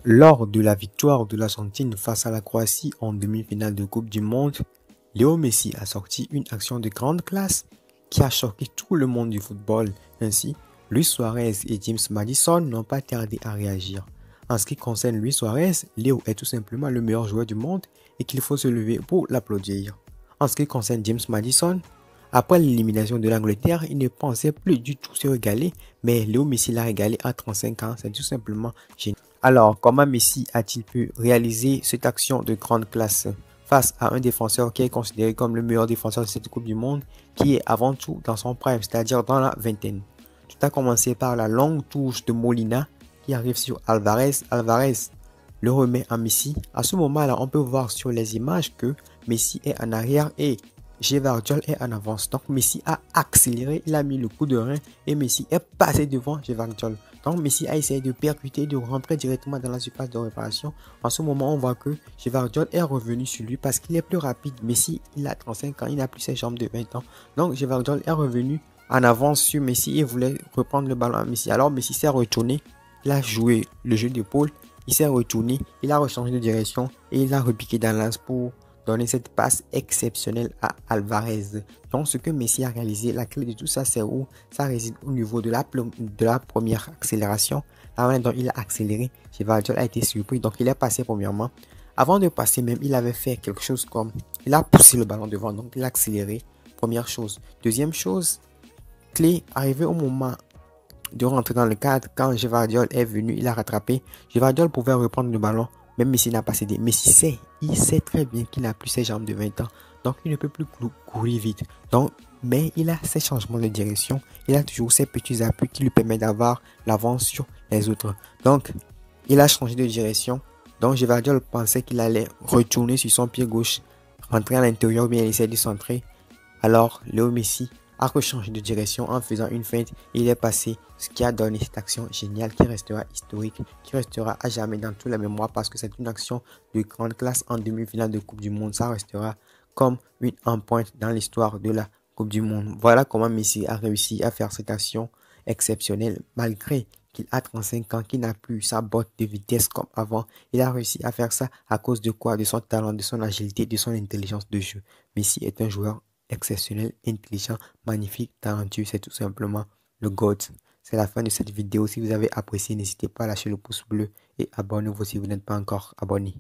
Lors de la victoire de l'Argentine face à la Croatie en demi-finale de Coupe du Monde, Léo Messi a sorti une action de grande classe qui a choqué tout le monde du football. Ainsi, Luis Suarez et James Maddison n'ont pas tardé à réagir. En ce qui concerne Luis Suarez, Léo est tout simplement le meilleur joueur du monde et qu'il faut se lever pour l'applaudir. En ce qui concerne James Maddison, après l'élimination de l'Angleterre, il ne pensait plus du tout se régaler, mais Léo Messi l'a régalé à 35 ans, c'est tout simplement génial. Alors, comment Messi a-t-il pu réaliser cette action de grande classe face à un défenseur qui est considéré comme le meilleur défenseur de cette Coupe du Monde, qui est avant tout dans son prime, c'est-à-dire dans la vingtaine? Tout a commencé par la longue touche de Molina qui arrive sur Alvarez. Alvarez le remet à Messi. À ce moment-là, on peut voir sur les images que Messi est en arrière et Gvardiol est en avance. Donc Messi a accéléré, il a mis le coup de rein et Messi est passé devant Gvardiol. Donc Messi a essayé de percuter, de rentrer directement dans la surface de réparation. En ce moment, on voit que Gvardiol est revenu sur lui parce qu'il est plus rapide. Messi, il a 35 ans, il n'a plus ses jambes de 20 ans. Donc Gvardiol est revenu en avance sur Messi et voulait reprendre le ballon à Messi. Alors Messi s'est retourné, il a joué le jeu d'épaule, il s'est retourné, il a rechangé de direction et il a repiqué dans l'axe pour donner cette passe exceptionnelle à Alvarez. Donc ce que Messi a réalisé, la clé de tout ça, c'est où ça réside au niveau de la première accélération. La manière dont il a accéléré, Gvardiol a été surpris, donc il est passé premièrement. Avant de passer même, il avait fait quelque chose comme, il a poussé le ballon devant, donc il a accéléré, première chose. Deuxième chose, clé, arrivé au moment de rentrer dans le cadre, quand Gvardiol est venu, il a rattrapé. Gvardiol pouvait reprendre le ballon, même Messi n'a pas cédé. Messi il sait très bien qu'il n'a plus ses jambes de 20 ans, donc il ne peut plus courir vite. Donc, mais il a ses changements de direction, il a toujours ses petits appuis qui lui permettent d'avoir l'avance sur les autres. Donc, il a changé de direction. Donc, Gvardiol pensait qu'il allait retourner sur son pied gauche, rentrer à l'intérieur ou bien essayer de centrer. Alors, Léo Messi a rechangé de direction en faisant une feinte et il est passé, ce qui a donné cette action géniale qui restera historique, qui restera à jamais dans toute la mémoire parce que c'est une action de grande classe en demi-finale de Coupe du Monde. Ça restera comme une empreinte dans l'histoire de la Coupe du Monde. Voilà comment Messi a réussi à faire cette action exceptionnelle malgré qu'il a 35 ans, qu'il n'a plus sa botte de vitesse comme avant. Il a réussi à faire ça à cause de quoi? De son talent, de son agilité, de son intelligence de jeu. Messi est un joueur exceptionnel, intelligent, magnifique, talentueux, c'est tout simplement le GOAT. C'est la fin de cette vidéo. Si vous avez apprécié, n'hésitez pas à lâcher le pouce bleu et abonnez-vous si vous n'êtes pas encore abonné.